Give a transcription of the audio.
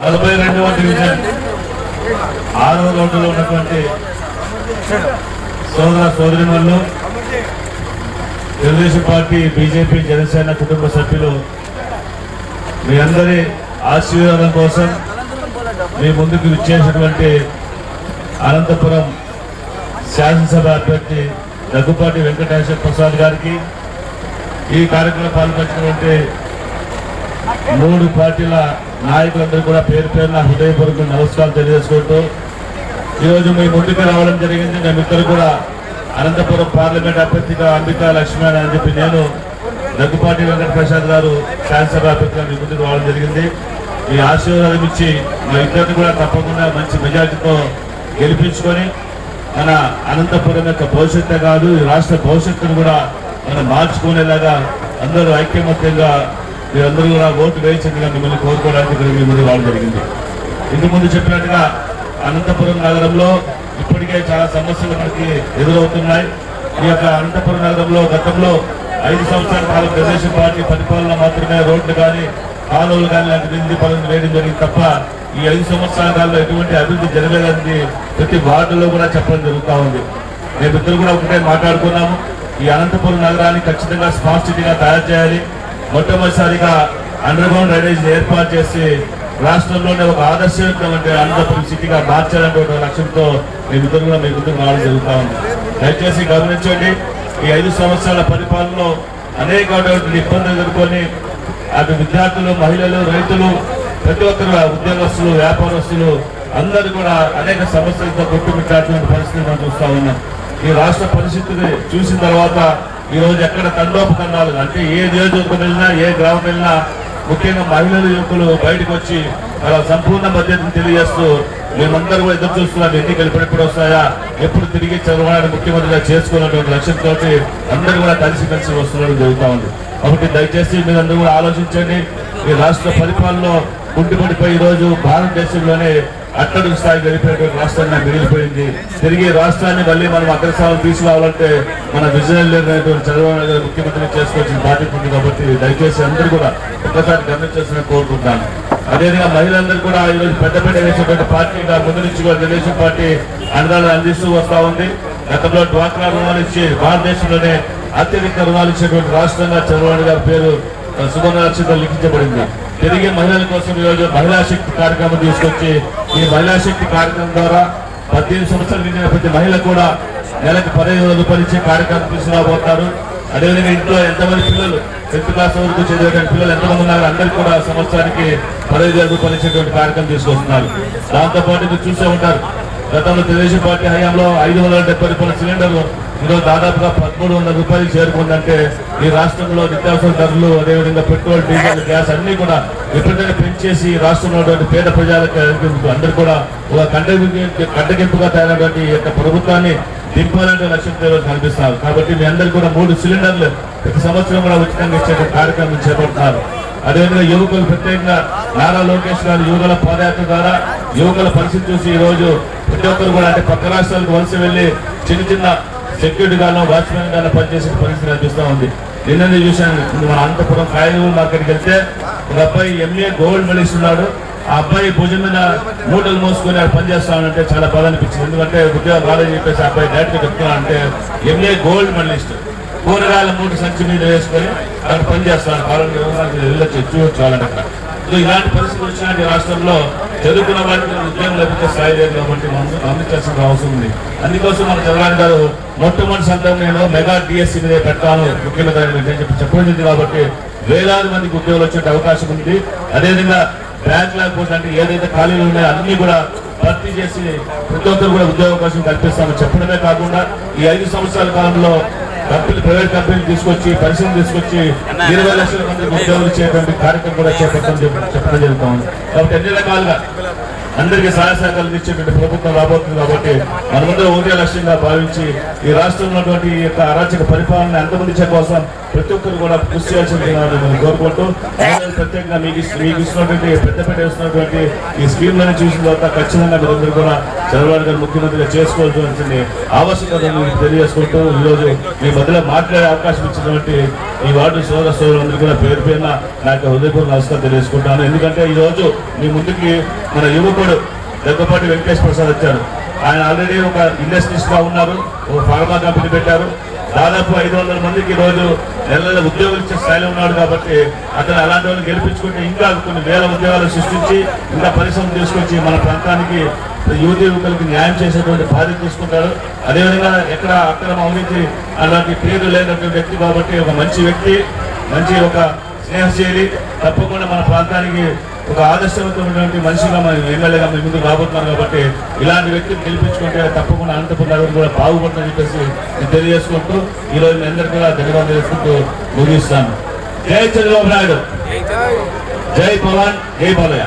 42వ division 6వ రౌండ్లో ఉన్నటువంటి సోదర సోదరిమణులు, తెలుగుదేశం పార్టీ, బీజేపీ, జనసేన కుటుంబ సభ్యులు మీ అందరి ఆశీర్వాదం కోసం మీ ముందుకు విచ్చేసినటువంటి అనంతపురం శాసనసభ అభ్యర్థి దగ్గుపాటి వెంకటేశ్వర ప్రసాద్ గారికి, ఈ కార్యక్రమంలో పాల్గొన్నటువంటి 3 పార్టీల నాయకులందరూ కూడా పేరు పేరున హృదయపూర్వక నమస్కారాలు తెలియజేసుకుంటూ ఈరోజు మీ ముందుకు రావడం జరిగింది. మేమిద్దరు కూడా అనంతపురం పార్లమెంట్ అభ్యర్థిగా అంబికా లక్ష్మణ్ అని చెప్పి నేను, దగ్గుపాటి వెంకట ప్రసాద్ గారు శాసనసభ అభ్యర్థిగా మీ ముందుకు రావడం జరిగింది. మీ ఆశీర్వాదం ఇచ్చి మా ఇద్దరిని కూడా తప్పకుండా మంచి మెజార్టీతో గెలిపించుకొని మన అనంతపురం యొక్క భవిష్యత్తు కాదు, ఈ రాష్ట్ర భవిష్యత్తును కూడా మనం మార్చుకునేలాగా అందరూ ఐక్యమత్యంగా మీరందరూ కూడా ఓటు వేయించగా మిమ్మల్ని కోరుకోవడానికి మీ ముందు రావడం జరిగింది. ఇంతకు ముందు చెప్పినట్టుగా అనంతపురం నగరంలో ఇప్పటికే చాలా సమస్యలు మనకి ఎదురవుతున్నాయి. ఈ యొక్క అనంతపురం నగరంలో గతంలో 5 సంవత్సరాల కాలం తెలుగుదేశం పార్టీ పరిపాలన మాత్రమే రోడ్లు కానీ, కాలువలు కానీ లాంటి అభివృద్ధి పనులు వేయడం జరిగింది తప్ప ఈ 5 సంవత్సరాల కాలంలో ఎటువంటి అభివృద్ధి జరగలేదని ప్రతి వార్డులో కూడా చెప్పడం జరుగుతూ ఉంది. మేమిద్దరు కూడా ఒకటే మాట్లాడుకున్నాము, ఈ అనంతపురం నగరాన్ని ఖచ్చితంగా స్మార్ట్ సిటీగా తయారు చేయాలి, మొట్టమొదటిసారిగా అండర్ గ్రౌండ్ డ్రైనేజ్ ఏర్పాటు చేసి రాష్ట్రంలోనే ఒక ఆదర్శవంతమైన అనంతపురం సిటీగా మార్చాలనే ఒక లక్ష్యంతో మేమిద్దరు కూడా మీ ముందుకు రావడం జరుగుతూ ఉంది. దయచేసి గమనించండి, ఈ 5 సంవత్సరాల పరిపాలనలో అనేకమైనటువంటి ఇబ్బందులు ఎదుర్కొని అటు విద్యార్థులు, మహిళలు, రైతులు, ప్రతి ఒక్కరు, ఉద్యోగస్తులు, వ్యాపారస్తులు అందరూ కూడా అనేక సమస్యలతో కొట్టుమిట్టాడుతున్న పరిస్థితి మనం చూస్తూ ఉన్నాం. ఈ రాష్ట్ర పరిస్థితిని చూసిన తర్వాత ఈ రోజు ఎక్కడ తండోపతండాలు అంటే ఏ నియోజకవర్గం వెళ్ళినా, ఏ గ్రామం వెళ్ళినా ముఖ్యంగా మహిళలు, యువకులు బయటకు వచ్చి వాళ్ళ సంపూర్ణ మద్దతును తెలియజేస్తూ మేమందరూ కూడా ఎదురు చూస్తున్నాం, ఎన్నికలు ఎప్పుడు వస్తాయా, ఎప్పుడు తిరిగి చంద్రబాబు ముఖ్యమంత్రిగా చేసుకున్నటువంటి లక్ష్యంతో అందరూ కూడా కలిసి వస్తుండడం జరుగుతూ ఉంది. కాబట్టి దయచేసి మీరందరూ కూడా ఆలోచించండి. ఈ రాష్ట్ర పరిపాలనలో కుంటిపడిపోయి ఈరోజు భారతదేశంలోనే అట్టడుగు స్థాయి గడిపేటువంటి రాష్ట్రాన్ని మిగిలిపోయింది. తిరిగి రాష్ట్రాన్ని మళ్ళీ మనం అగ్రస్థానం తీసుకురావాలంటే మన విజనరీ చంద్రబాబు నాయుడు ముఖ్యమంత్రి చేసుకోవాల్సిన బాధ్యత ఉంది. కాబట్టి దయచేసి అందరూ కూడా ఒక్కసారి గమనించాల్సిన కోరుకుంటాను. అదేవిధంగా మహిళలందరూ కూడా ఈరోజు పెద్దపేట వేసేటువంటి పార్టీగా ముందు నుంచి కూడా తెలుగుదేశం పార్టీ అండదాన్ని అందిస్తూ వస్తూ ఉంది. గతంలో డ్వాక్రా రుణాలు ఇచ్చి భారతదేశంలోనే అత్యధిక రుణాలు ఇచ్చేటువంటి రాష్ట్రంగా చంద్రబాబు గారి పేరు సువర్ణ అక్షరాలతో లిఖించబడింది. తిరిగి మహిళల కోసం ఈరోజు మహిళా శక్తి కార్యక్రమం తీసుకొచ్చి ఈ మహిళా శక్తి కార్యక్రమం ద్వారా 18 సంవత్సరాలు నిండిన ప్రతి మహిళ కూడా నెలకు 15,000 రూపాయలు ఇచ్చే కార్యక్రమం తీసుకురాబోతున్నారు. అదేవిధంగా ఇంట్లో ఎంతమంది పిల్లలు 10th క్లాస్ వరకు చదివేటువంటి పిల్లలు ఎంతమంది ఉన్నారు, అందరికీ కూడా సంవత్సరానికి 15,000 రూపాయలు ఇచ్చేటువంటి కార్యక్రమం తీసుకొస్తున్నారు. దాంతోపాటు మీరు చూసే ఉంటారు, గతంలో తెలుగుదేశం పార్టీ హయాంలో 570 రూపాయల సిలిండర్లు ఈరోజు దాదాపుగా 1,300 రూపాయలు చేరుకుందంటే ఈ రాష్ట్రంలో నిత్యావసర ధరలు, అదేవిధంగా పెట్రోల్, డీజిల్, గ్యాస్ అన్ని కూడా విపరీతంగా పెంచేసి రాష్ట్రంలో ఉన్నటువంటి పేద ప్రజలకు అందరూ కూడా ఒక కంటగింపుగా తయారైనటువంటి ఈ యొక్క ప్రభుత్వాన్ని దింపాలంటే లక్ష్యంతో కనిపిస్తున్నారు. కాబట్టి మీ అందరికీ కూడా 3 సిలిండర్లు ప్రతి సంవత్సరం కూడా ఉచితంగా ఇచ్చే కార్యక్రమం చేపడుతున్నారు. అదేవిధంగా యువకులు ప్రత్యేకంగా నారా లోకేష్ గారు యువకుల పాదయాత్ర ద్వారా యువకుల పరిస్థితి చూసి ఈ రోజు ప్రతి ఒక్కరు కూడా అంటే పక్క రాష్ట్రాలకు వలస వెళ్లి చిన్న సెక్యూరిటీ గాను, వాచ్మెన్ గాను పనిచేసే పరిస్థితి కనిపిస్తూ ఉంది. నిన్ననే చూశాను, మన అనంతపురం కాయగూరు మార్కెట్కి వెళ్తే ఒక అబ్బాయి MA గోల్డ్ మెడలిస్ట్ ఉన్నాడు. ఆ అబ్బాయి భుజం మీద మూటలు మోసుకొని పనిచేస్తానంటే చాలా బాధ అనిపించింది. ఎందుకంటే ఉద్యోగం రాలేదని చెప్పేసి అబ్బాయి డైరెక్ట్గా చెప్తున్నానంటే MA గోల్డ్ మెడలిస్ట్ కూరగాయల మూట సంచి మీద వేసుకొని అక్కడ పనిచేస్తాను, కావాలంటే వెళ్ళొచ్చు, చూడొచ్చు వాళ్ళంటే అక్కడ. సో ఇలాంటి పరిస్థితులు వచ్చినట్టు రాష్ట్రంలో చదువుకున్న వారికి ఉద్యోగం లభించే స్థాయి లేదు కాబట్టి మనం గమనించాల్సిన అవసరం ఉంది. అందుకోసం మన చంద్రబాబు గారు మొట్టమొదటి సందర్భం నేను మెగా DSC మీద పెట్టాను ముఖ్యమంత్రి చెప్పబడింది. కాబట్టి వేలాది మందికి ఉద్యోగాలు వచ్చే అవకాశం ఉంది. అదేవిధంగా బ్యాంక్ లేకపోతే అంటే ఏదైతే ఖాళీలు ఉన్నాయో అన్ని కూడా భర్తీ చేసి ప్రతి ఒక్కరు కూడా ఉద్యోగ అవకాశం కల్పిస్తామని చెప్పడమే కాకుండా ఈ 5 సంవత్సరాల కాలంలో ప్రైవేట్ కంపెనీలు తీసుకొచ్చి, పరిశ్రమ తీసుకొచ్చి 20 లక్షల మందికి ఉద్యోగాలు ఇచ్చేటువంటి కార్యక్రమం కూడా చెప్పడం జరుగుతూ ఉంది. కాబట్టి అన్ని రకాలుగా అందరికీ సహాయ సహకారాలు ఇచ్చేటువంటి ప్రభుత్వం రాబోతుంది. కాబట్టి మనమందరం ఒకటే లక్ష్యంగా భావించి ఈ రాష్ట్రంలో ఉన్నటువంటి ఈ యొక్క అరాచక పరిపాలన అంతమందించే కోసం ప్రతి ఒక్కరు కూడా కృషి చేయాల్సింది కోరుకుంటూ ప్రత్యేకంగా మీకు ఇస్తున్నటువంటి పెద్దపేట ఇస్తున్నటువంటి ఈ స్కీమ్లను చూసిన తర్వాత ఖచ్చితంగా మీరందరూ కూడా చంద్రబాబు గారు ముఖ్యమంత్రిగా చేసుకోవాల్సిన ఆవశ్యకతను తెలియజేసుకుంటూ ఈరోజు మీ మధ్యలో మాట్లాడే అవకాశం ఇచ్చినటువంటి ఈ వార్డు సోదర సోదరులందరూ కూడా పేరు పేరున నాకు హృదయపూర్వక నమస్కారం తెలియజేసుకుంటాను. ఎందుకంటే ఈరోజు మీ ముందుకి మన యువకుడు దగ్గపాటి వెంకటేష్ ప్రసాద్ వచ్చారు. ఆయన ఆల్రెడీ ఒక ఇండస్ట్రీస్ గా ఉన్నారు, ఒక ఫార్మా కంపెనీ పెట్టారు. దాదాపు 500 మందికి ఈరోజు నెల ఉద్యోగులు ఇచ్చే స్థాయిలో ఉన్నాడు. కాబట్టి అతను అలాంటి వాళ్ళని గెలిపించుకుంటే ఇంకా కొన్ని వేల ఉద్యోగాలు సృష్టించి ఇంకా పరిశ్రమలు తీసుకొచ్చి మన ప్రాంతానికి యువకులకి న్యాయం చేసేటువంటి బాధ్యత తీసుకుంటాడు. అదేవిధంగా ఎక్కడ అక్రమ అవినీతి అలాంటి పేరు లేనటువంటి వ్యక్తి కాబట్టి ఒక మంచి వ్యక్తి, మంచి ఒక స్నేహశీలి, తప్పకుండా మన ప్రాంతానికి ఒక ఆదర్శవంతమైనటువంటి మనిషిగా మన ఎమ్మెల్యేగా మీ ముందుకు రాబోతున్నారు. కాబట్టి ఇలాంటి వ్యక్తిని గెలిపించుకుంటే తప్పకుండా అనంతపురం కూడా బాగుపడుతుందని చెప్పేసి నేను తెలియజేసుకుంటూ ఈరోజు మీ అందరికీ కూడా ధన్యవాదాలు చేసుకుంటూ ముగిస్తాను. జై చంద్రబాబు నాయుడు, జై పవన్, జై బాలయ్య.